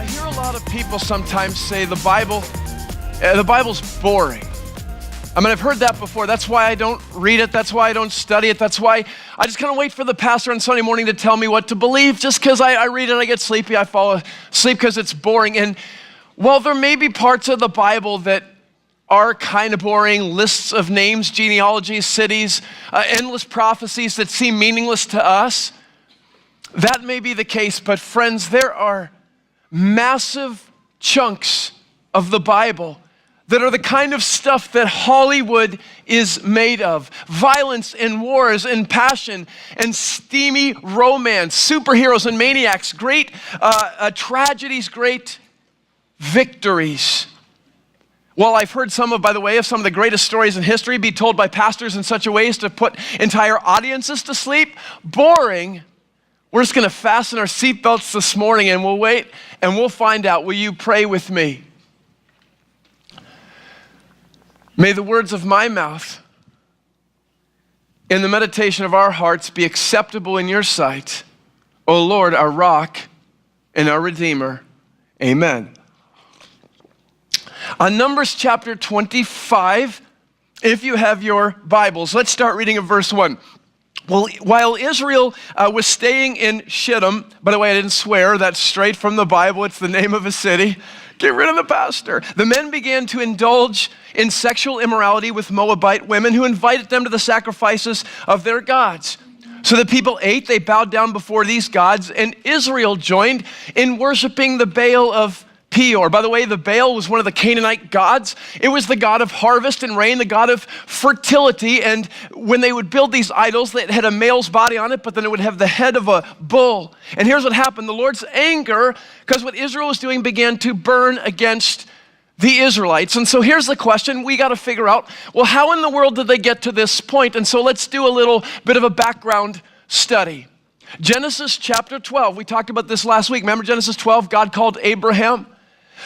I hear a lot of people sometimes say the Bible's boring. I mean, I've heard that before. That's why I don't read it. That's why I don't study it. That's why I just kind of wait for the pastor on Sunday morning to tell me what to believe. Just because I read it, I get sleepy. I fall asleep because it's boring. And while there may be parts of the Bible that are kind of boring, lists of names, genealogies, cities, endless prophecies that seem meaningless to us, that may be the case. But friends, there are massive chunks of the Bible that are the kind of stuff that Hollywood is made of. Violence and wars and passion and steamy romance, superheroes and maniacs, great tragedies, great victories. Well, I've heard by the way, of some of the greatest stories in history be told by pastors in such a way as to put entire audiences to sleep. Boring. We're just going to fasten our seatbelts this morning and we'll wait and we'll find out. Will you pray with me? May the words of my mouth and the meditation of our hearts be acceptable in your sight, O Lord, our rock and our Redeemer. Amen. On Numbers chapter 25, if you have your Bibles, let's start reading at verse 1. Well, while Israel was staying in Shittim, by the way, I didn't swear, that's straight from the Bible, it's the name of a city. Get rid of the pastor. The men began to indulge in sexual immorality with Moabite women who invited them to the sacrifices of their gods. So the people ate, they bowed down before these gods, and Israel joined in worshiping the Baal of Peor. By the way, the Baal was one of the Canaanite gods. It was the god of harvest and rain, the god of fertility. And when they would build these idols, it had a male's body on it, but then it would have the head of a bull. And here's what happened. The Lord's anger, because what Israel was doing, began to burn against the Israelites. And so here's the question we got to figure out, well, how in the world did they get to this point? And so let's do a little bit of a background study. Genesis chapter 12, we talked about this last week. Remember Genesis 12, God called Abraham?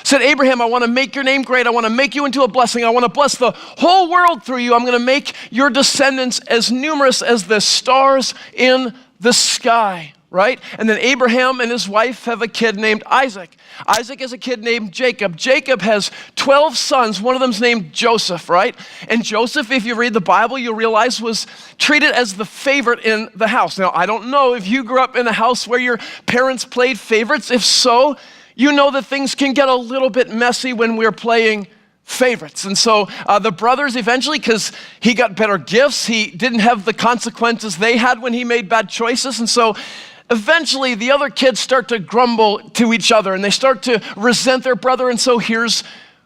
Said, Abraham, I want to make your name great. I want to make you into a blessing. I want to bless the whole world through you. I'm going to make your descendants as numerous as the stars in the sky, right? And then Abraham and his wife have a kid named Isaac. Isaac has a kid named Jacob. Jacob has 12 sons. One of them's named Joseph, right? And Joseph, if you read the Bible, you'll realize was treated as the favorite in the house. Now, I don't know if you grew up in a house where your parents played favorites. If so, you know that things can get a little bit messy when we're playing favorites. And so the brothers eventually, because he got better gifts, he didn't have the consequences they had when he made bad choices. And so eventually the other kids start to grumble to each other and they start to resent their brother. And so here's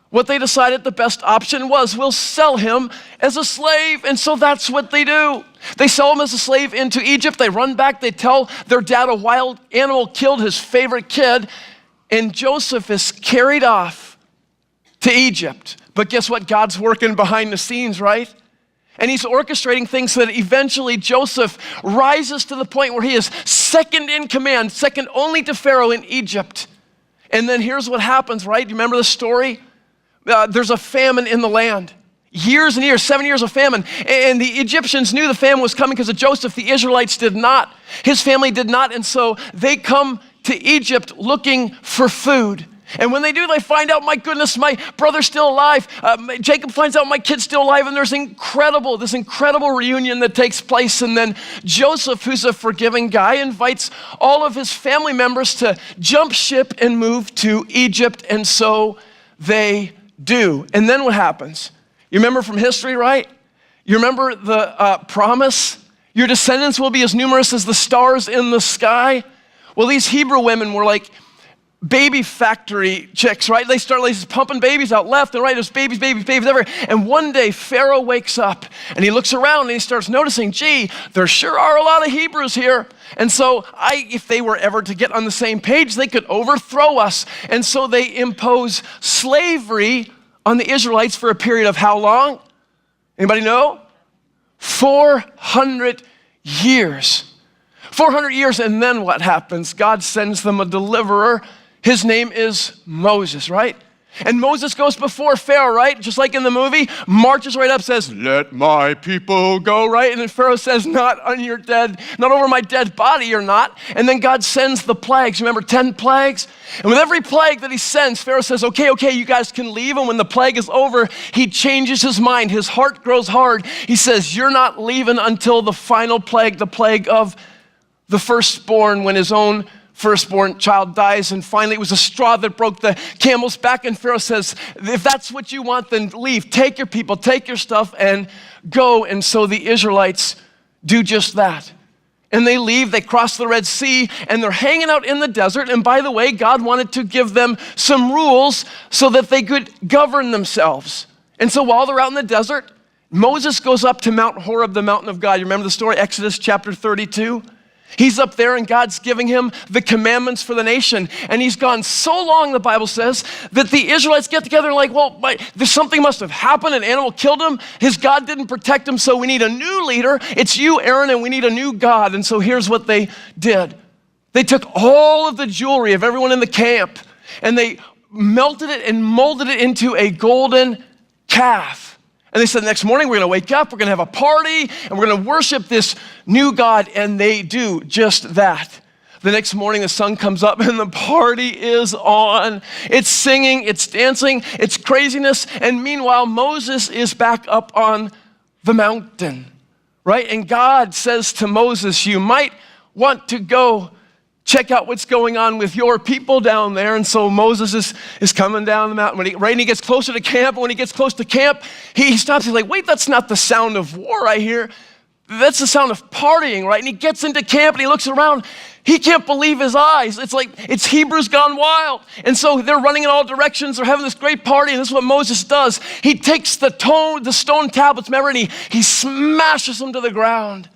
what they decided the best option was. We'll sell him as a slave. And so that's what they do. They sell him as a slave into Egypt. They run back. They tell their dad a wild animal killed his favorite kid. And Joseph is carried off to Egypt. But guess what? God's working behind the scenes, right? And he's orchestrating things so that eventually Joseph rises to the point where he is second in command, second only to Pharaoh in Egypt. And then here's what happens, right? You remember the story? There's a famine in the land. Years and years, 7 years of famine. And the Egyptians knew the famine was coming because of Joseph. The Israelites did not. His family did not. And so they come to Egypt looking for food. And when they do, they find out, my goodness, my brother's still alive. Jacob finds out my kid's still alive. And there's this incredible reunion that takes place. And then Joseph, who's a forgiving guy, invites all of his family members to jump ship and move to Egypt. And so they do. And then what happens? You remember from history, right? You remember the promise? Your descendants will be as numerous as the stars in the sky. Well, these Hebrew women were like baby factory chicks, right? They start like pumping babies out left and right. There's babies everywhere. And one day Pharaoh wakes up and he looks around and he starts noticing, gee, there sure are a lot of Hebrews here. And so if they were ever to get on the same page, they could overthrow us. And so they impose slavery on the Israelites for a period of how long? Anybody know? 400 years. 400 years, and then what happens? God sends them a deliverer. His name is Moses, right? And Moses goes before Pharaoh, right? Just like in the movie, marches right up, says, let my people go, right? And then Pharaoh says, not over my dead body, you're not. And then God sends the plagues. Remember, 10 plagues? And with every plague that he sends, Pharaoh says, okay, you guys can leave. And when the plague is over, he changes his mind. His heart grows hard. He says, you're not leaving until the final plague, the plague of the firstborn, when his own firstborn child dies. And finally, it was a straw that broke the camel's back. And Pharaoh says, if that's what you want, then leave. Take your people, take your stuff, and go. And so the Israelites do just that. And they leave, they cross the Red Sea, and they're hanging out in the desert. And by the way, God wanted to give them some rules so that they could govern themselves. And so while they're out in the desert, Moses goes up to Mount Horeb, the mountain of God. You remember the story, Exodus chapter 32? He's up there and God's giving him the commandments for the nation. And he's gone so long, the Bible says, that the Israelites get together and like, well, there's something must have happened. An animal killed him. His God didn't protect him, so we need a new leader. It's you, Aaron, and we need a new God. And so here's what they did. They took all of the jewelry of everyone in the camp and they melted it and molded it into a golden calf. And they said, next morning, we're going to wake up, we're going to have a party, and we're going to worship this new God. And they do just that. The next morning, the sun comes up, and the party is on. It's singing, it's dancing, it's craziness. And meanwhile, Moses is back up on the mountain, right? And God says to Moses, you might want to go check out what's going on with your people down there. And so Moses is coming down the mountain. And he gets closer to camp. And when he gets close to camp, he stops. He's like, wait, that's not the sound of war I hear. That's the sound of partying, right? And he gets into camp and he looks around. He can't believe his eyes. It's like it's Hebrews gone wild. And so they're running in all directions. They're having this great party. And this is what Moses does. He takes the stone tablets, remember, and he smashes them to the ground.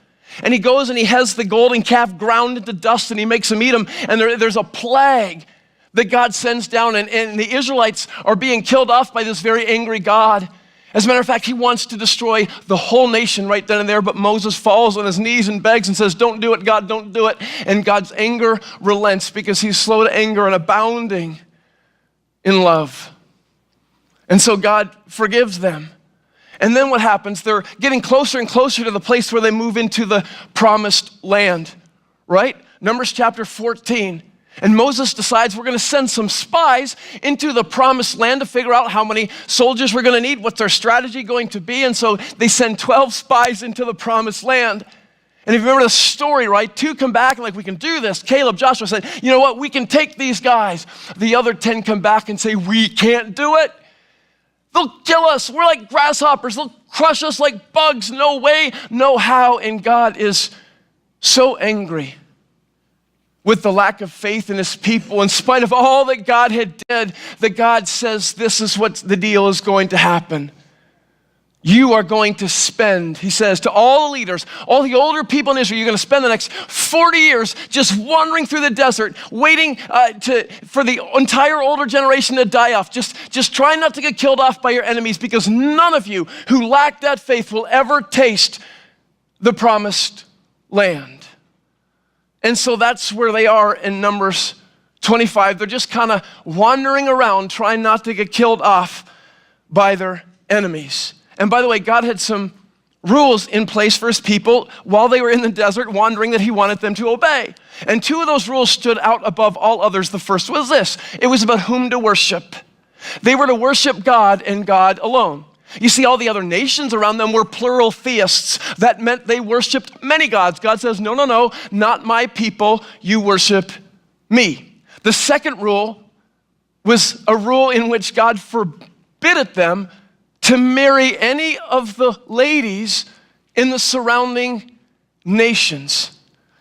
And he goes and he has the golden calf ground into dust and he makes them eat them. And there's a plague that God sends down. And the Israelites are being killed off by this very angry God. As a matter of fact, he wants to destroy the whole nation right then and there. But Moses falls on his knees and begs and says, don't do it, God, don't do it. And God's anger relents because he's slow to anger and abounding in love. And so God forgives them. And then what happens? They're getting closer and closer to the place where they move into the promised land, right? Numbers chapter 14. And Moses decides we're going to send some spies into the promised land to figure out how many soldiers we're going to need, what's our strategy going to be. And so they send 12 spies into the promised land. And if you remember the story, right, 2 come back and like, we can do this. Caleb, Joshua said, you know what, we can take these guys. The other 10 come back and say, we can't do it. They'll kill us. We're like grasshoppers. They'll crush us like bugs. No way, no how. And God is so angry with the lack of faith in his people. In spite of all that God had did, that God says this is what the deal is going to happen. You are going to spend, he says, to all the leaders, all the older people in Israel, you're going to spend the next 40 years just wandering through the desert, waiting for the entire older generation to die off. Just try not to get killed off by your enemies, because none of you who lack that faith will ever taste the promised land. And so that's where they are in Numbers 25. They're just kind of wandering around, trying not to get killed off by their enemies. And by the way, God had some rules in place for his people while they were in the desert wandering that he wanted them to obey. And 2 of those rules stood out above all others. The first was this. It was about whom to worship. They were to worship God and God alone. You see, all the other nations around them were plural theists. That meant they worshiped many gods. God says, no, not my people. You worship me. The second rule was a rule in which God forbid them to marry any of the ladies in the surrounding nations.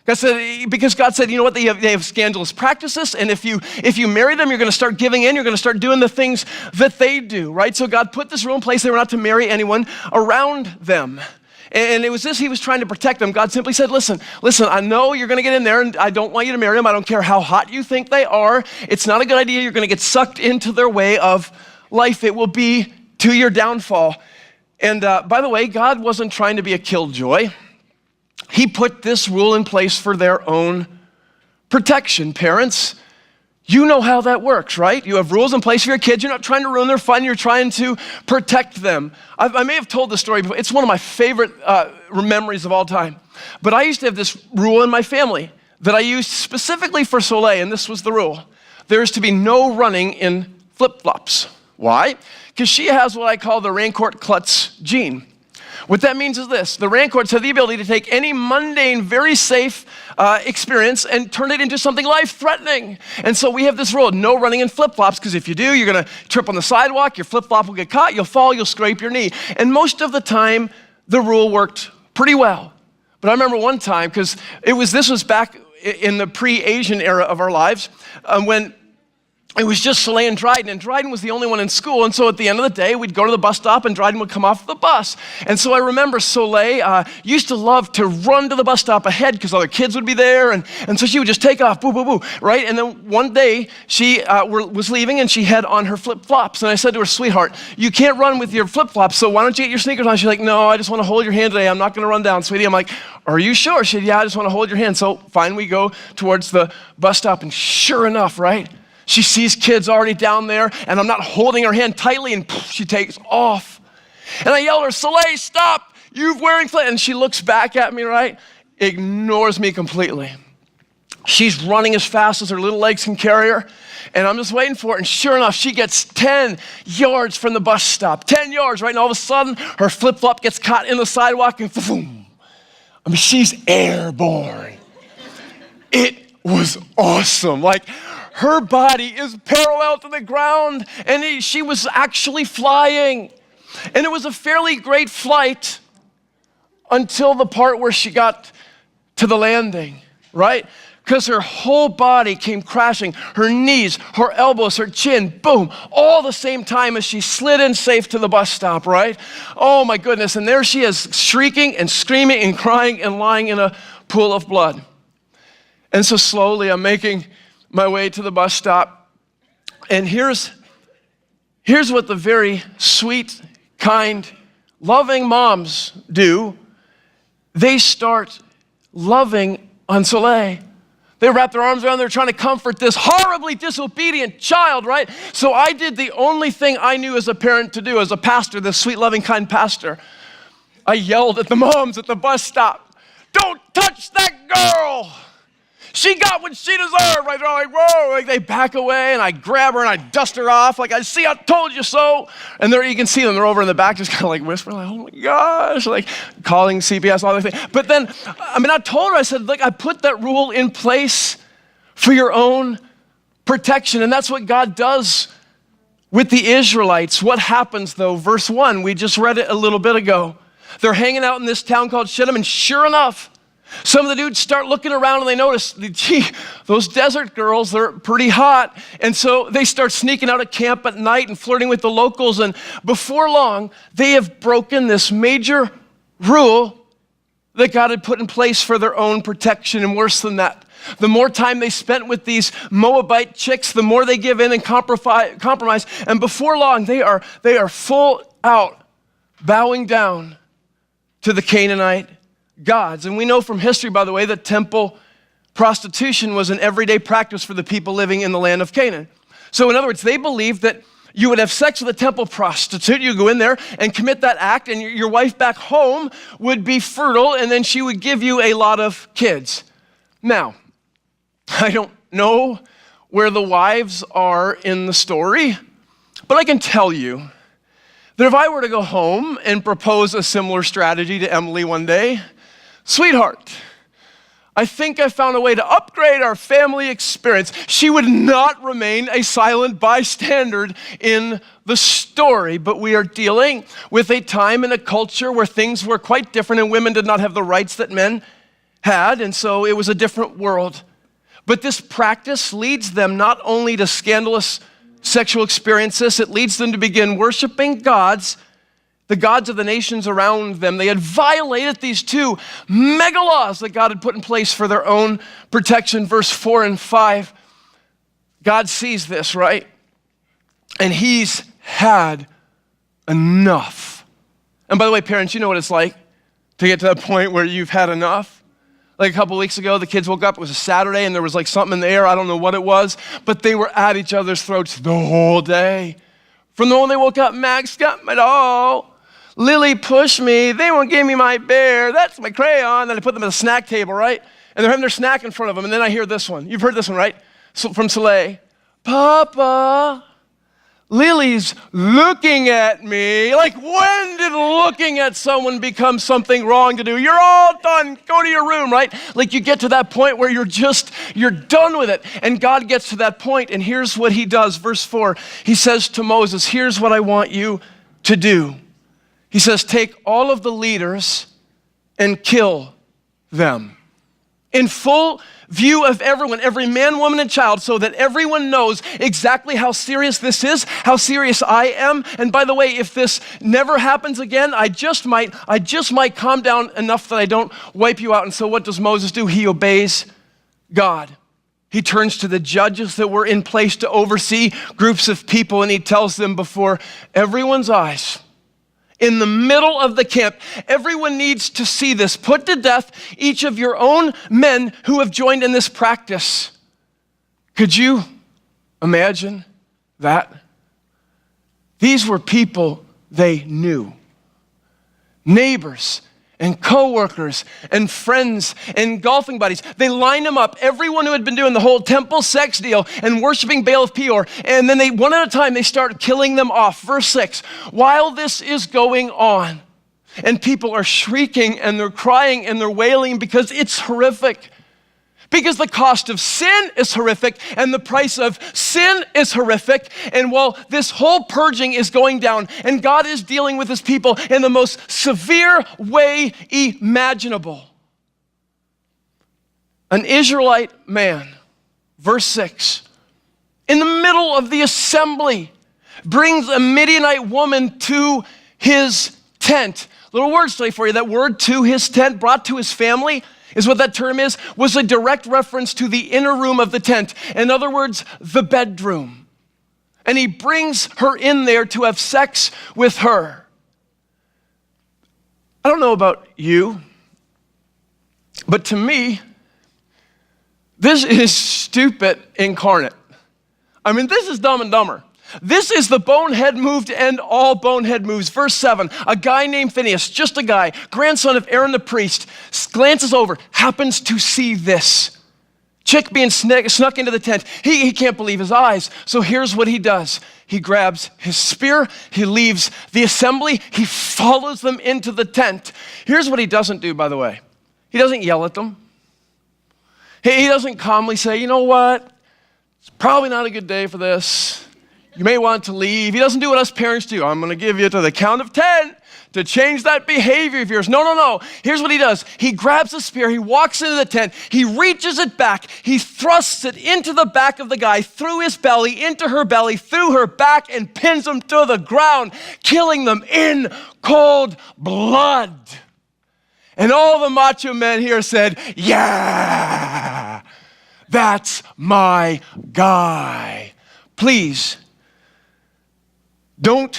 Because God said, you know what, they have scandalous practices, and if you marry them, you're going to start giving in, you're going to start doing the things that they do, right? So God put this rule in place. They were not to marry anyone around them. And it was this, he was trying to protect them. God simply said, listen, I know you're going to get in there, and I don't want you to marry them. I don't care how hot you think they are. It's not a good idea. You're going to get sucked into their way of life. It will be to your downfall. And by the way, God wasn't trying to be a killjoy. He put this rule in place for their own protection. Parents, You know how that works, right? You have rules in place for your kids. You're not trying to ruin their fun. You're trying to protect them. I may have told this story before. It's one of my favorite memories of all time. But I used to have this rule in my family that I used specifically for Soleil, and this was the rule. There is to be no running in flip-flops. Why? Because she has what I call the Rancourt Klutz gene. What that means is this: the Rancourts have the ability to take any mundane, very safe experience and turn it into something life-threatening. And so we have this rule: no running in flip-flops, because if you do, you're going to trip on the sidewalk, your flip-flop will get caught, you'll fall, you'll scrape your knee. And most of the time, the rule worked pretty well. But I remember one time, because this was back in the pre-Asian era of our lives, when it was just Soleil and Dryden was the only one in school, and so at the end of the day, we'd go to the bus stop, and Dryden would come off the bus. And so I remember Soleil used to love to run to the bus stop ahead because other kids would be there, and so she would just take off, boo, boo, boo, right? And then one day, she was leaving, and she had on her flip-flops, and I said to her, sweetheart, you can't run with your flip-flops, so why don't you get your sneakers on? She's like, no, I just want to hold your hand today. I'm not going to run down, sweetie. I'm like, are you sure? She said, yeah, I just want to hold your hand. So fine, we go towards the bus stop, and sure enough, right? She sees kids already down there, and I'm not holding her hand tightly, and she takes off. And I yell at her, Soleil, stop! You're wearing flip. And she looks back at me, right? Ignores me completely. She's running as fast as her little legs can carry her, and I'm just waiting for it. And sure enough, she gets 10 yards from the bus stop. 10 yards, right? And all of a sudden, her flip-flop gets caught in the sidewalk, and boom. I mean, she's airborne. It was awesome. Like, her body is parallel to the ground, and she was actually flying. And it was a fairly great flight until the part where she got to the landing, right? Because her whole body came crashing, her knees, her elbows, her chin, boom, all the same time as she slid in safe to the bus stop, right? Oh my goodness, and there she is, shrieking and screaming and crying and lying in a pool of blood. And so slowly I'm making my way to the bus stop, and here's what the very sweet, kind, loving moms do. They start loving on Soleil. They wrap their arms around, they're trying to comfort this horribly disobedient child, right? So I did the only thing I knew as a parent to do, as a pastor, this sweet, loving, kind pastor. I yelled at the moms at the bus stop, don't touch that girl! She got what she deserved, right? They're like, whoa, like they back away, and I grab her and I dust her off, like, I see, I told you so. And there you can see them, they're over in the back, just kind of like whispering, like, oh my gosh, like calling CPS, all that thing. But then, I told her, I said, look, I put that rule in place for your own protection, and that's what God does with the Israelites. What happens though? Verse 1, we just read it a little bit ago. They're hanging out in this town called Shittim, and sure enough, some of the dudes start looking around and they notice, gee, those desert girls, they're pretty hot. And so they start sneaking out of camp at night and flirting with the locals. And before long, they have broken this major rule that God had put in place for their own protection. And worse than that, the more time they spent with these Moabite chicks, the more they give in and compromise. And before long, they are full out bowing down to the Canaanite gods. And we know from history, by the way, that temple prostitution was an everyday practice for the people living in the land of Canaan. So in other words, they believed that you would have sex with a temple prostitute, you go in there and commit that act, and your wife back home would be fertile, and then she would give you a lot of kids. Now, I don't know where the wives are in the story, but I can tell you that if I were to go home and propose a similar strategy to Emily one day, sweetheart, I think I found a way to upgrade our family experience. She would not remain a silent bystander in the story, but we are dealing with a time and a culture where things were quite different and women did not have the rights that men had, and so it was a different world. But this practice leads them not only to scandalous sexual experiences, it leads them to begin worshiping the gods of the nations around them. They had violated these two mega laws that God had put in place for their own protection. Verse 4 and 5, God sees this, right? And he's had enough. And by the way, parents, you know what it's like to get to that point where you've had enough. Like a couple weeks ago, the kids woke up, it was a Saturday, and there was like something in the air, I don't know what it was, but they were at each other's throats the whole day. From the moment they woke up, Max got my doll. Lily pushed me. They won't give me my bear. That's my crayon. Then I put them at the snack table, right? And they're having their snack in front of them. And then I hear this one. You've heard this one, right? So, from Soleil. Papa, Lily's looking at me. Like, when did looking at someone become something wrong to do? You're all done. Go to your room, right? Like, you get to that point where you're done with it. And God gets to that point, and here's what he does. Verse 4, he says to Moses, here's what I want you to do. He says, take all of the leaders and kill them in full view of everyone, every man, woman, and child, so that everyone knows exactly how serious this is, how serious I am. And by the way, if this never happens again, I just might calm down enough that I don't wipe you out. And so what does Moses do? He obeys God. He turns to the judges that were in place to oversee groups of people, and he tells them before everyone's eyes, in the middle of the camp, everyone needs to see this. Put to death each of your own men who have joined in this practice. Could you imagine that? These were people they knew. Neighbors and co-workers and friends and golfing buddies. They lined them up, everyone who had been doing the whole temple sex deal and worshiping Baal of Peor, and then they, one at a time, they start killing them off. Verse 6, while this is going on, and people are shrieking and they're crying and they're wailing because it's horrific. Because the cost of sin is horrific and the price of sin is horrific. And while this whole purging is going down and God is dealing with his people in the most severe way imaginable, an Israelite man, verse 6, in the middle of the assembly, brings a Midianite woman to his tent. Little word study for you. That word, to his tent, brought to his family, is what that term is, was a direct reference to the inner room of the tent. In other words, the bedroom. And he brings her in there to have sex with her. I don't know about you, but to me, this is stupid incarnate. I mean, this is Dumb and Dumber. This is the bonehead move to end all bonehead moves. Verse 7, a guy named Phineas, just a guy, grandson of Aaron the priest, glances over, happens to see this. Chick being snuck into the tent. He can't believe his eyes. So here's what he does. He grabs his spear, he leaves the assembly, he follows them into the tent. Here's what he doesn't do, by the way. He doesn't yell at them. He doesn't calmly say, you know what? It's probably not a good day for this. You may want to leave. He doesn't do what us parents do. I'm going to give you to the count of 10 to change that behavior of yours. No. Here's what he does. He grabs a spear. He walks into the tent. He reaches it back. He thrusts it into the back of the guy, through his belly, into her belly, through her back, and pins him to the ground, killing them in cold blood. And all the macho men here said, yeah, that's my guy. Please, don't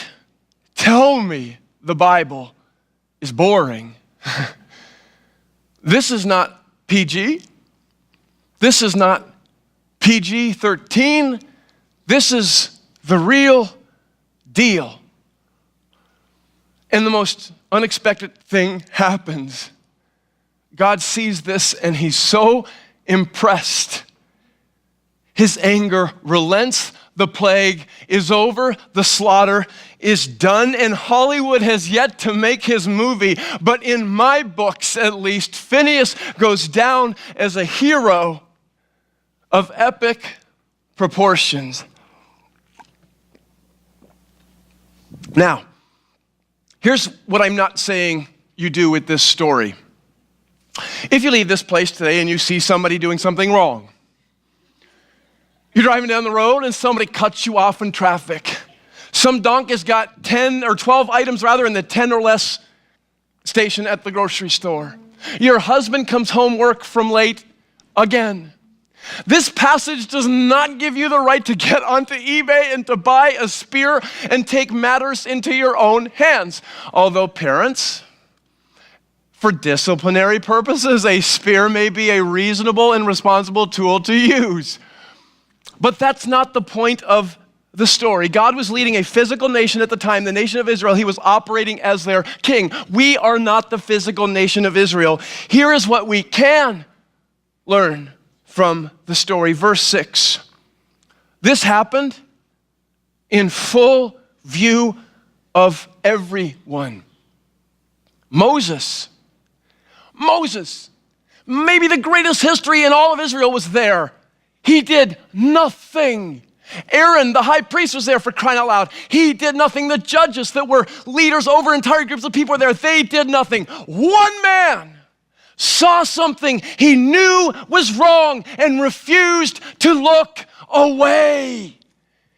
tell me the Bible is boring. This is not PG. This is not PG-13. This is the real deal. And the most unexpected thing happens. God sees this and he's so impressed. His anger relents. The plague is over, the slaughter is done, and Hollywood has yet to make his movie, but in my books at least, Phineas goes down as a hero of epic proportions. Now, here's what I'm not saying you do with this story. If you leave this place today and you see somebody doing something wrong, you're driving down the road and somebody cuts you off in traffic. Some donk has got 10 or 12 items rather in the 10 or less station at the grocery store. Your husband comes home from late again. This passage does not give you the right to get onto eBay and to buy a spear and take matters into your own hands. Although parents, For disciplinary purposes, a spear may be a reasonable and responsible tool to use. But that's not the point of the story. God was leading a physical nation at the time, the nation of Israel. He was operating as their king. We are not the physical nation of Israel. Here is what we can learn from the story. Verse 6. This happened in full view of everyone. Moses, maybe the greatest history in all of Israel, was there. He did nothing. Aaron, the high priest, was there, for crying out loud. He did nothing. The judges that were leaders over entire groups of people were there. They did nothing. One man saw something he knew was wrong and refused to look away.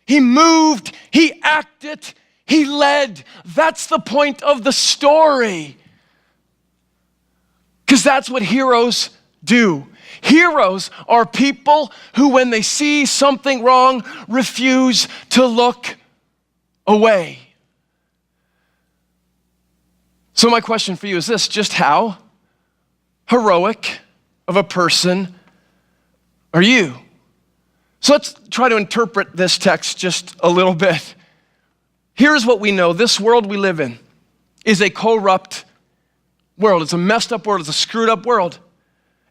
He moved, he acted, he led. That's the point of the story. Because that's what heroes do. Heroes are people who, when they see something wrong, refuse to look away. So my question for you is this: just how heroic of a person are you? So let's try to interpret this text just a little bit. Here's what we know. This world we live in is a corrupt world. It's a messed up world. It's a screwed up world.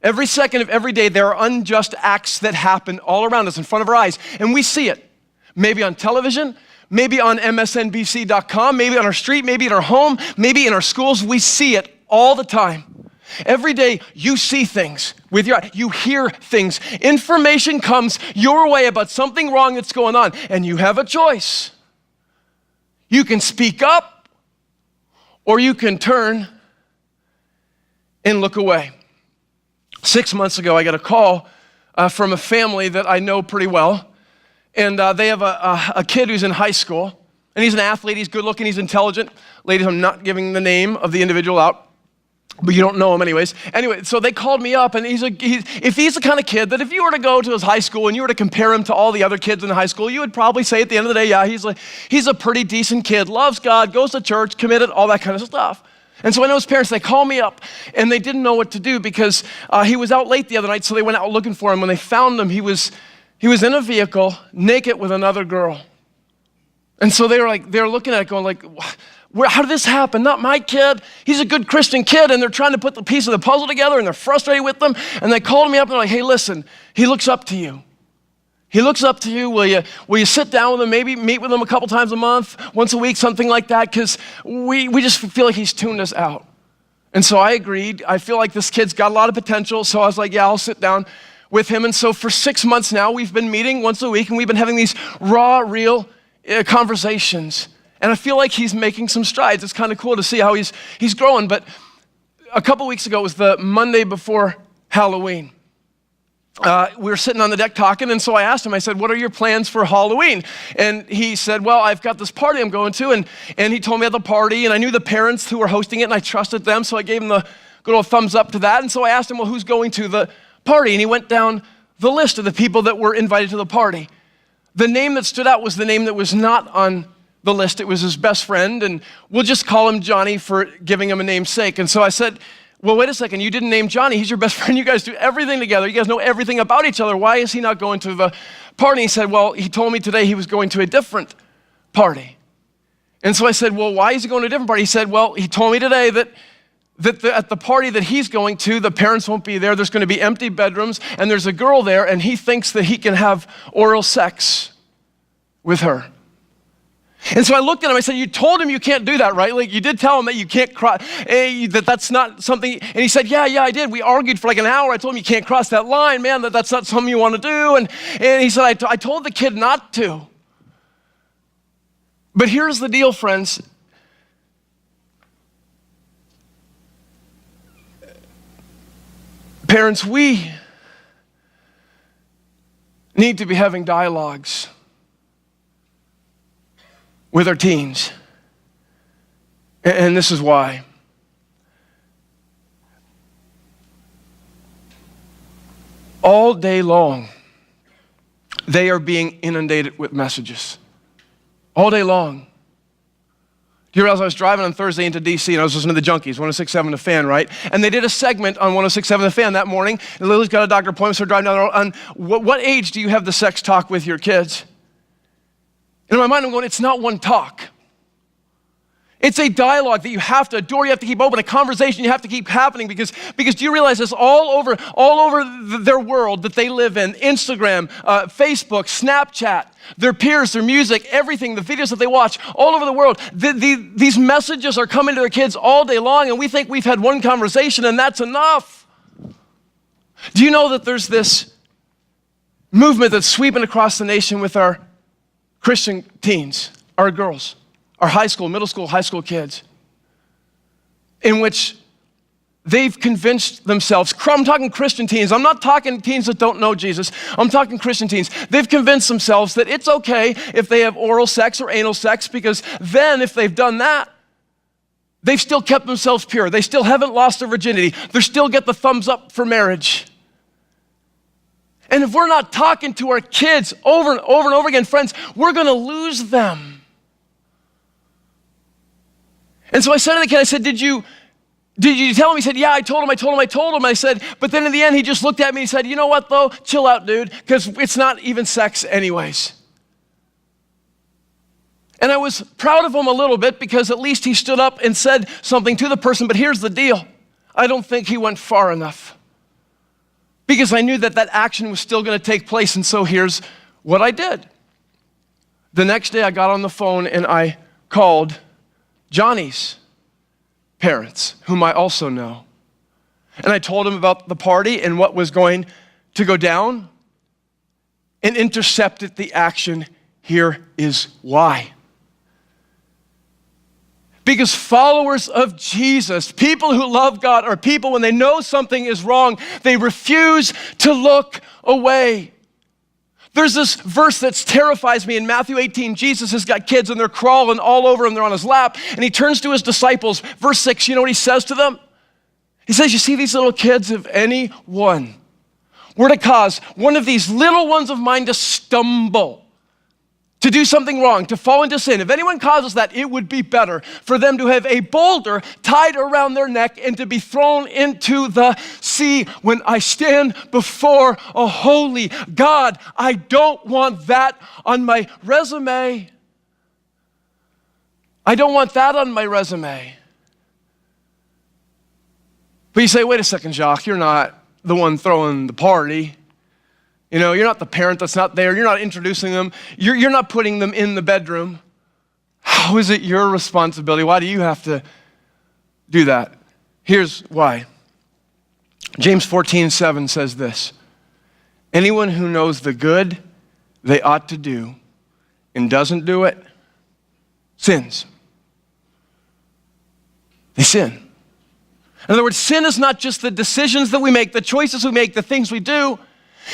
Every second of every day, there are unjust acts that happen all around us in front of our eyes, and we see it. Maybe on television, maybe on MSNBC.com, maybe on our street, maybe at our home, maybe in our schools. We see it all the time. Every day, you see things with your eyes. You hear things. Information comes your way about something wrong that's going on, and you have a choice. You can speak up, or you can turn and look away. 6 months ago, I got a call from a family that I know pretty well, and they have a kid who's in high school, and he's an athlete, he's good looking, he's intelligent. Ladies, I'm not giving the name of the individual out, but you don't know him anyways. Anyway, so they called me up, and if he's the kind of kid that if you were to go to his high school and you were to compare him to all the other kids in high school, you would probably say at the end of the day, yeah, he's a pretty decent kid, loves God, goes to church, committed, all that kind of stuff. And so I know his parents, they called me up, and they didn't know what to do because he was out late the other night, so they went out looking for him. When they found him, he was in a vehicle, naked with another girl. And so they were looking at it going like, how did this happen? Not my kid. He's a good Christian kid, and they're trying to put the piece of the puzzle together, and they're frustrated with them. And they called me up, and they're like, hey, listen, he looks up to you. He looks up to you. Will you sit down with him, maybe meet with him a couple times a month, once a week, something like that? Because we just feel like he's tuned us out. And so I agreed. I feel like this kid's got a lot of potential. So I was like, yeah, I'll sit down with him. And so for 6 months now, we've been meeting once a week, and we've been having these raw, real conversations. And I feel like he's making some strides. It's kind of cool to see how he's growing. But a couple weeks ago, it was the Monday before Halloween. We were sitting on the deck talking, and so I asked him, I said, what are your plans for Halloween? And he said, well, I've got this party I'm going to, and he told me at the party, and I knew the parents who were hosting it, and I trusted them, so I gave him the good old thumbs up to that. And so I asked him, well, who's going to the party? And he went down the list of the people that were invited to the party. The name that stood out was the name that was not on the list. It was his best friend, and we'll just call him Johnny for giving him a namesake. And so I said, well, wait a second, you didn't name Johnny. He's your best friend. You guys do everything together. You guys know everything about each other. Why is he not going to the party? He said, well, he told me today he was going to a different party. And so I said, well, why is he going to a different party? He said, well, he told me today that at the party that he's going to, the parents won't be there. There's going to be empty bedrooms, and there's a girl there, and he thinks that he can have oral sex with her. And so I looked at him, I said, you told him you can't do that, right? Like, you did tell him that you can't cross, that's not something, and he said, yeah, I did. We argued for like an hour. I told him you can't cross that line, man, that's not something you want to do. And he said, I told the kid not to. But here's the deal, friends. Parents, we need to be having dialogues with our teens. And this is why. All day long, they are being inundated with messages. All day long. You realize I was driving on Thursday into D.C. and I was listening to the Junkies, 106.7 The Fan, right? And they did a segment on 106.7 The Fan that morning. And Lily's got a doctor appointment, so we're driving down the road. On what age do you have the sex talk with your kids? And in my mind, I'm going, it's not one talk. It's a dialogue that you have to adore, you have to keep open, a conversation you have to keep happening because do you realize this all over their world that they live in, Instagram, Facebook, Snapchat, their peers, their music, everything, the videos that they watch, all over the world, these messages are coming to their kids all day long and we think we've had one conversation and that's enough. Do you know that there's this movement that's sweeping across the nation with our Christian teens, our girls? Our high school, middle school, high school kids, in which they've convinced themselves, I'm talking Christian teens, I'm not talking teens that don't know Jesus, I'm talking Christian teens. They've convinced themselves that it's okay if they have oral sex or anal sex because then if they've done that, they've still kept themselves pure. They still haven't lost their virginity. They still get the thumbs up for marriage. And if we're not talking to our kids over and over and over again, friends, we're gonna lose them. And so I said to the kid, I said, did you tell him? He said, yeah, I told him. I said, but then in the end, he just looked at me and he said, you know what though? Chill out, dude, because it's not even sex anyways. And I was proud of him a little bit because at least he stood up and said something to the person, but here's the deal. I don't think he went far enough because I knew that action was still gonna take place, and so here's what I did. The next day I got on the phone and I called Johnny's parents, whom I also know. And I told him about the party and what was going to go down and intercepted the action. Here is why. Because followers of Jesus, people who love God, are people when they know something is wrong, they refuse to look away. There's this verse that terrifies me in Matthew 18. Jesus has got kids and they're crawling all over him. They're on his lap. And he turns to his disciples. Verse 6, you know what he says to them? He says, you see these little kids, if anyone were to cause one of these little ones of mine to stumble, to do something wrong, to fall into sin, if anyone causes that, it would be better for them to have a boulder tied around their neck and to be thrown into the sea. When I stand before a holy God, I don't want that on my resume. I don't want that on my resume. But you say, wait a second, Jacques, you're not the one throwing the party. You know, you're not the parent that's not there. You're not introducing them. You're not putting them in the bedroom. How is it your responsibility? Why do you have to do that? Here's why. James 14:7 says this. Anyone who knows the good they ought to do and doesn't do it, sins. They sin. In other words, sin is not just the decisions that we make, the choices we make, the things we do.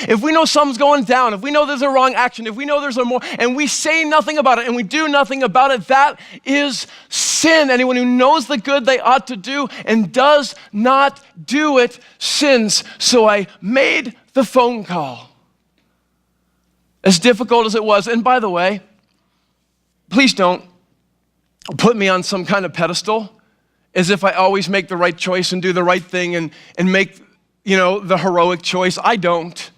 If we know something's going down, if we know there's a wrong action, if we know there's a more, and we say nothing about it and we do nothing about it, that is sin. Anyone who knows the good they ought to do and does not do it sins. So I made the phone call. As difficult as it was, and by the way, please don't put me on some kind of pedestal as if I always make the right choice and do the right thing and make, the heroic choice. I don't.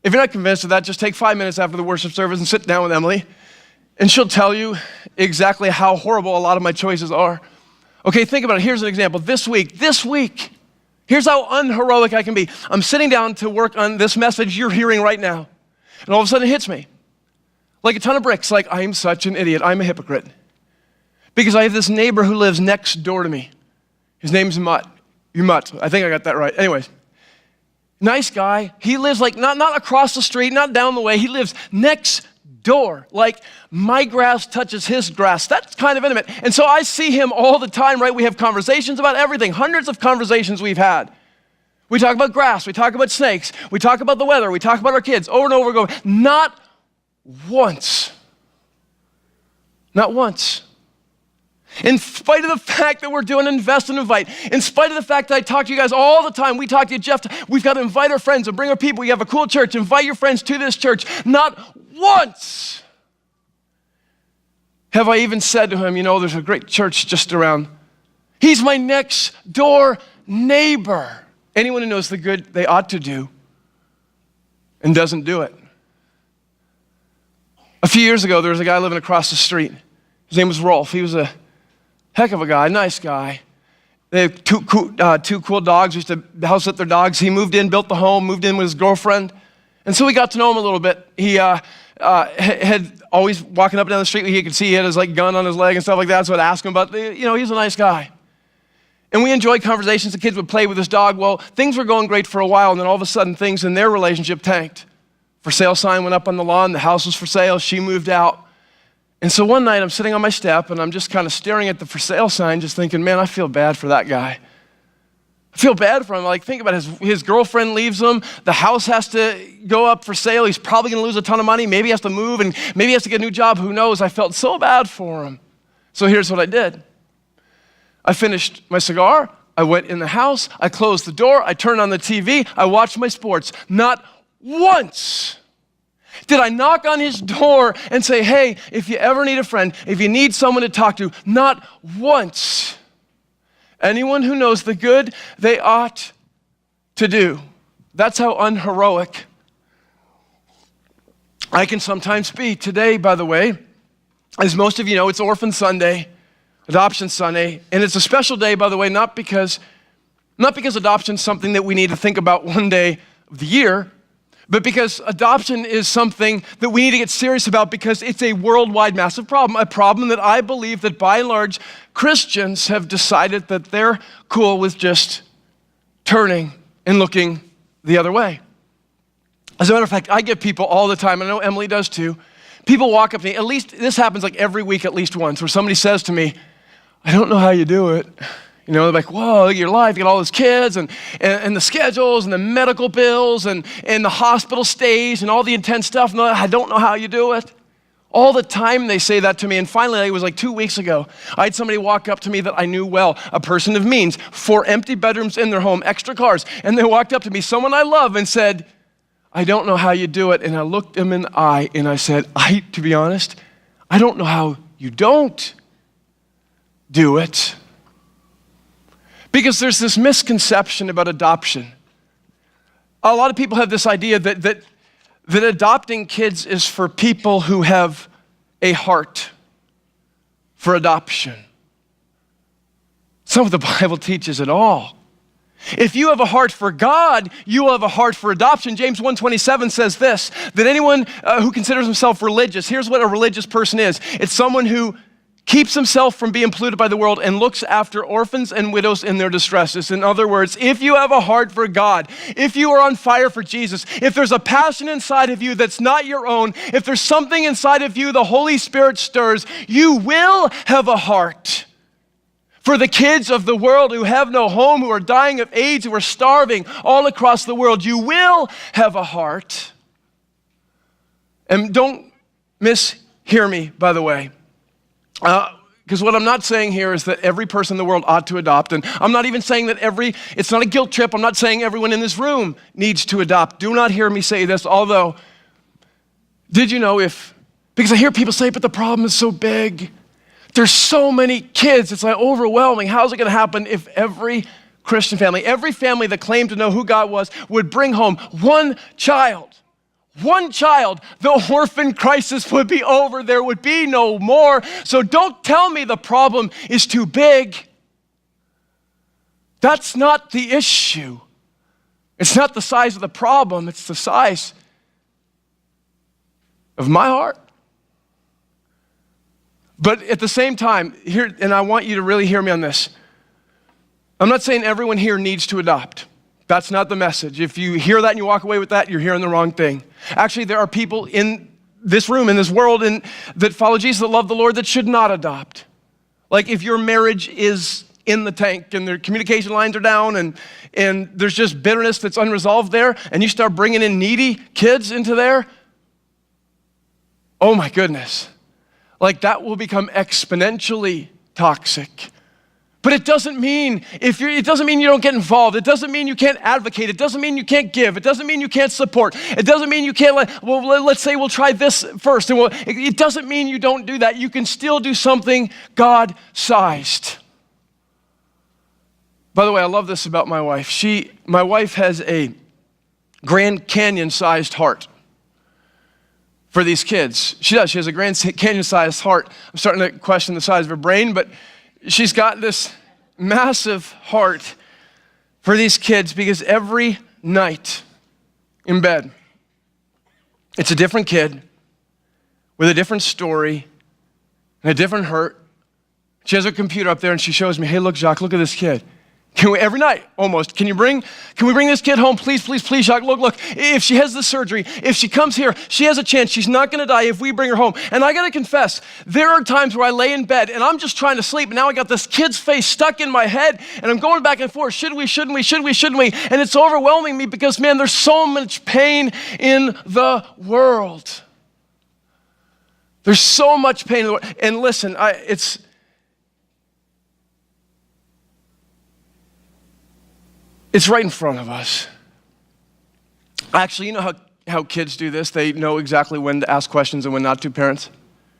If you're not convinced of that, just take 5 minutes after the worship service and sit down with Emily, and she'll tell you exactly how horrible a lot of my choices are. Okay, think about it. Here's an example. This week, here's how unheroic I can be. I'm sitting down to work on this message you're hearing right now, and all of a sudden it hits me. Like a ton of bricks, like I'm such an idiot. I'm a hypocrite. Because I have this neighbor who lives next door to me. His name's Mutt. You're Mutt. I think I got that right. Anyways. Nice guy. He lives not across the street, not down the way. He lives next door. Like my grass touches his grass. That's kind of intimate. And so I see him all the time, right? We have conversations about everything. Hundreds of conversations we've had. We talk about grass. We talk about snakes. We talk about the weather. We talk about our kids over and over again. Not once. In spite of the fact that we're doing Invest and Invite, in spite of the fact that I talk to you guys all the time, we talk to you, Jeff, we've got to invite our friends and bring our people. You have a cool church, invite your friends to this church. Not once have I even said to him, there's a great church just around. He's my next door neighbor. Anyone who knows the good they ought to do and doesn't do it. A few years ago, there was a guy living across the street. His name was Rolf. He was a heck of a guy, nice guy. They had two cool dogs. We used to house sit their dogs. He moved in, built the home, moved in with his girlfriend. And so we got to know him a little bit. He had always walking up and down the street, he could see he had his gun on his leg and stuff like that. So I'd ask him about, he's a nice guy. And we enjoyed conversations. The kids would play with his dog. Well, things were going great for a while, and then all of a sudden, things in their relationship tanked. For sale sign went up on the lawn. The house was for sale. She moved out. And so one night, I'm sitting on my step, and I'm just kind of staring at the for sale sign, just thinking, man, I feel bad for that guy. I feel bad for him. Think about his girlfriend leaves him. The house has to go up for sale. He's probably going to lose a ton of money. Maybe he has to move, and maybe he has to get a new job. Who knows? I felt so bad for him. So here's what I did. I finished my cigar. I went in the house. I closed the door. I turned on the TV. I watched my sports. Not once did I knock on his door and say, hey, if you ever need a friend, if you need someone to talk to, not once. Anyone who knows the good they ought to do. That's how unheroic I can sometimes be. Today, by the way, as most of you know, it's Orphan Sunday. Adoption Sunday, and it's a special day, by the way, not because adoption is something that we need to think about one day of the year, but because adoption is something that we need to get serious about because it's a worldwide massive problem, a problem that I believe that by and large Christians have decided that they're cool with just turning and looking the other way. As a matter of fact, I get people all the time, and I know Emily does too, people walk up to me, at least this happens every week at least once, where somebody says to me, I don't know how you do it. They're like, whoa, look at your life. You got all those kids and the schedules and the medical bills and the hospital stays and all the intense stuff. No, I don't know how you do it. All the time they say that to me. And finally, it was 2 weeks ago, I had somebody walk up to me that I knew well, a person of means, 4 empty bedrooms in their home, extra cars. And they walked up to me, someone I love, and said, I don't know how you do it. And I looked them in the eye and I said, to be honest, I don't know how you don't do it. Because there's this misconception about adoption. A lot of people have this idea that adopting kids is for people who have a heart for adoption. It's not what the Bible teaches at all. If you have a heart for God, you will have a heart for adoption. James 1:27 says this, that anyone who considers himself religious, here's what a religious person is. It's someone who keeps himself from being polluted by the world and looks after orphans and widows in their distresses. In other words, if you have a heart for God, if you are on fire for Jesus, if there's a passion inside of you that's not your own, if there's something inside of you the Holy Spirit stirs, you will have a heart for the kids of the world who have no home, who are dying of AIDS, who are starving all across the world. You will have a heart. And don't mishear me, by the way. Because what I'm not saying here is that every person in the world ought to adopt. And I'm not even saying that it's not a guilt trip. I'm not saying everyone in this room needs to adopt. Do not hear me say this, although, did you know because I hear people say, but the problem is so big. There's so many kids, it's overwhelming. How's it gonna happen if every Christian family, every family that claimed to know who God was, would bring home one child, the orphan crisis would be over. There would be no more. So don't tell me the problem is too big. That's not the issue. It's not the size of the problem. It's the size of my heart. But at the same time, here, and I want you to really hear me on this. I'm not saying everyone here needs to adopt. That's not the message. If you hear that and you walk away with that, you're hearing the wrong thing. Actually, there are people in this room, in this world, that follow Jesus, that love the Lord, that should not adopt. If your marriage is in the tank and their communication lines are down and there's just bitterness that's unresolved there, and you start bringing in needy kids into there, oh my goodness. That will become exponentially toxic But it doesn't mean it doesn't mean you don't get involved. It doesn't mean you can't advocate. It doesn't mean you can't give. It doesn't mean you can't support. It doesn't mean you can't let's say we'll try this first. And it doesn't mean you don't do that. You can still do something God-sized. By the way, I love this about my wife. My wife has a Grand Canyon-sized heart for these kids. She does. She has a Grand Canyon-sized heart. I'm starting to question the size of her brain, but she's got this massive heart for these kids because every night in bed, it's a different kid with a different story and a different hurt. She has her computer up there and she shows me, hey, look, Jacques, look at this kid. Every night, almost, can we bring this kid home? Please, please, please, Jacques, look, if she has the surgery, if she comes here, she has a chance. She's not going to die if we bring her home. And I got to confess, there are times where I lay in bed and I'm just trying to sleep. And now I got this kid's face stuck in my head and I'm going back and forth. Should we? And it's overwhelming me because, man, there's so much pain in the world. There's so much pain in the world. And listen, It's right in front of us. Actually, you know how kids do this? They know exactly when to ask questions and when not to, parents.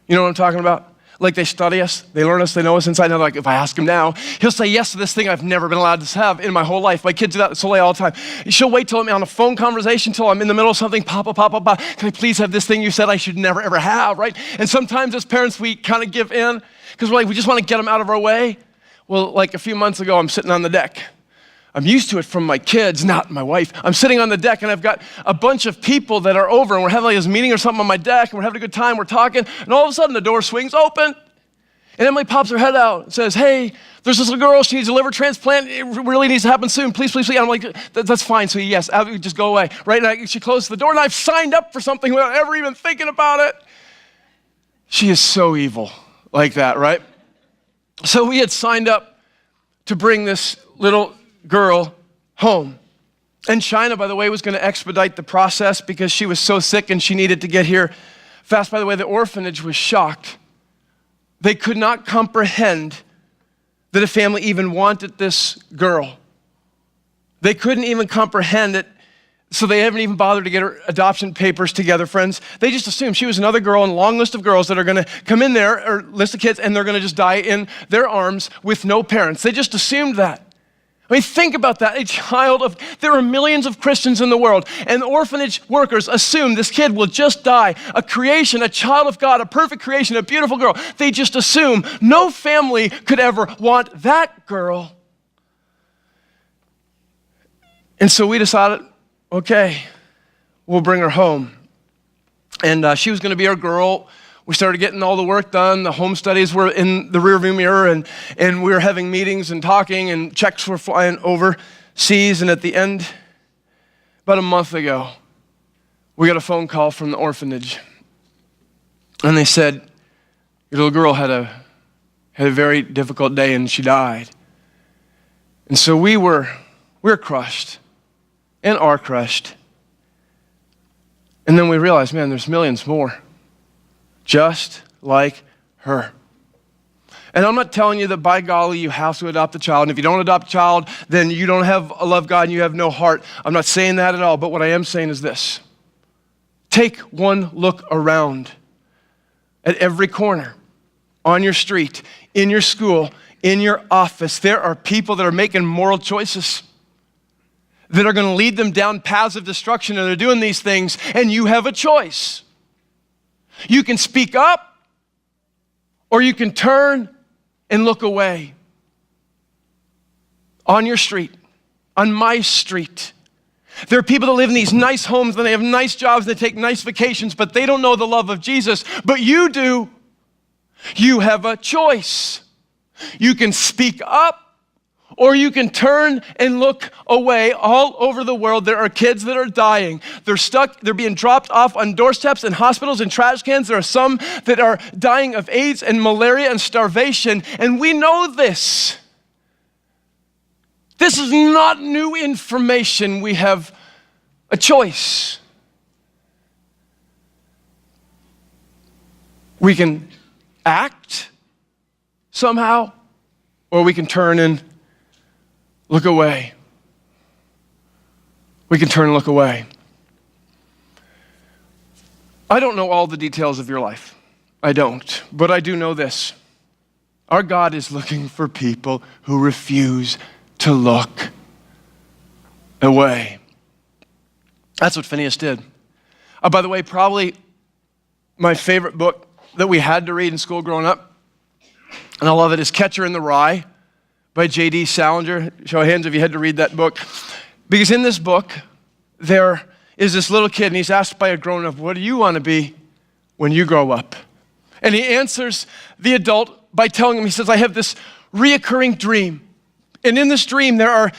You know what I'm talking about? Like they study us, they learn us, they know us inside. Now, like if I ask him now, he'll say yes to this thing I've never been allowed to have in my whole life. My kids do that so late all the time. She'll wait till I'm on a phone conversation, till I'm in the middle of something, Papa, can I please have this thing you said I should never ever have, right? And sometimes as parents, we kind of give in because we just want to get them out of our way. Well, like a few months ago, I'm sitting on the deck. I'm used to it from my kids, not my wife. I'm sitting on the deck and I've got a bunch of people that are over and we're having like this meeting or something on my deck and we're having a good time, we're talking, and all of a sudden the door swings open and Emily pops her head out and says, hey, there's this little girl, she needs a liver transplant, it really needs to happen soon, please, please, please. And I'm like, that's fine, so yes, just go away, right? And she closes the door and I've signed up for something without ever even thinking about it. She is so evil like that, right? So we had signed up to bring this little girl home. And China, by the way, was going to expedite the process because she was so sick and she needed to get here fast. By the way, the orphanage was shocked. They could not comprehend that a family even wanted this girl. They couldn't even comprehend it, so they haven't even bothered to get her adoption papers together, friends. They just assumed she was another girl in a long list of girls that are going to come in there, or list of kids, and they're going to just die in their arms with no parents. They just assumed that. I mean, think about that. There are millions of Christians in the world, and orphanage workers assume this kid will just die. A creation, a child of God, a perfect creation, a beautiful girl. They just assume no family could ever want that girl. And so we decided, okay, we'll bring her home. And she was going to be our girl. We started getting all the work done. The home studies were in the rearview mirror, and we were having meetings and talking, and checks were flying overseas. And at the end, about a month ago, we got a phone call from the orphanage. And they said, your little girl had a very difficult day and she died. And so we were crushed and are crushed. And then we realized, man, there's millions more just like her. And I'm not telling you that by golly you have to adopt a child, and if you don't adopt a child, then you don't have a love God and you have no heart. I'm not saying that at all, but what I am saying is this. Take one look around at every corner, on your street, in your school, in your office. There are people that are making moral choices that are going to lead them down paths of destruction, and they're doing these things, and you have a choice. You can speak up, or you can turn and look away. On your street, on my street, there are people that live in these nice homes, and they have nice jobs, they take nice vacations, but they don't know the love of Jesus. But you do. You have a choice. You can speak up, or you can turn and look away. All over the world, there are kids that are dying. They're stuck, they're being dropped off on doorsteps in hospitals and trash cans. There are some that are dying of AIDS and malaria and starvation, and we know this. This is not new information. We have a choice. We can act somehow, or we can turn and look away. We can turn and look away. I don't know all the details of your life. I don't. But I do know this. Our God is looking for people who refuse to look away. That's what Phineas did. By the way, probably my favorite book that we had to read in school growing up, and I love it, is Catcher in the Rye by J.D. Salinger. Show of hands if you had to read that book. Because in this book, there is this little kid, and he's asked by a grown-up, what do you want to be when you grow up? And he answers the adult by telling him, he says, I have this reoccurring dream. And in this dream, there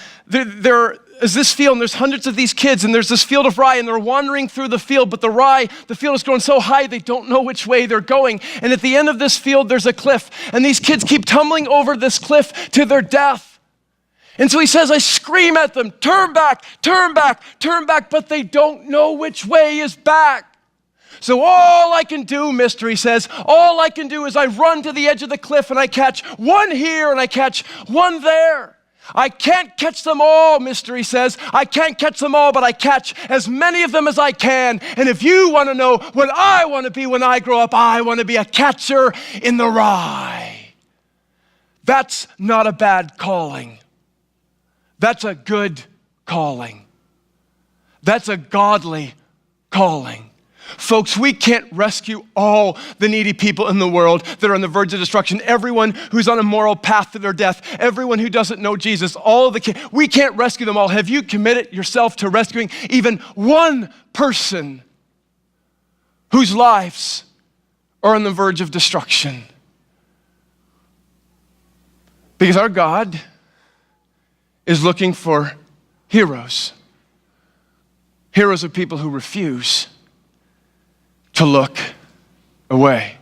is this field, and there's hundreds of these kids, and there's this field of rye, and they're wandering through the field, but the field is growing so high, they don't know which way they're going. And at the end of this field, there's a cliff, and these kids keep tumbling over this cliff to their death. And so he says, I scream at them, turn back, turn back, turn back, but they don't know which way is back. So all I can do, mister, he says, all I can do is I run to the edge of the cliff and I catch one here and I catch one there. I can't catch them all, mister, he says. I can't catch them all, but I catch as many of them as I can. And if you want to know what I want to be when I grow up, I want to be a catcher in the rye. That's not a bad calling. That's a good calling. That's a godly calling. Folks, we can't rescue all the needy people in the world that are on the verge of destruction. Everyone who's on a moral path to their death. Everyone who doesn't know Jesus. We can't rescue them all. Have you committed yourself to rescuing even one person whose lives are on the verge of destruction? Because our God is looking for heroes. Heroes are people who refuse to look away.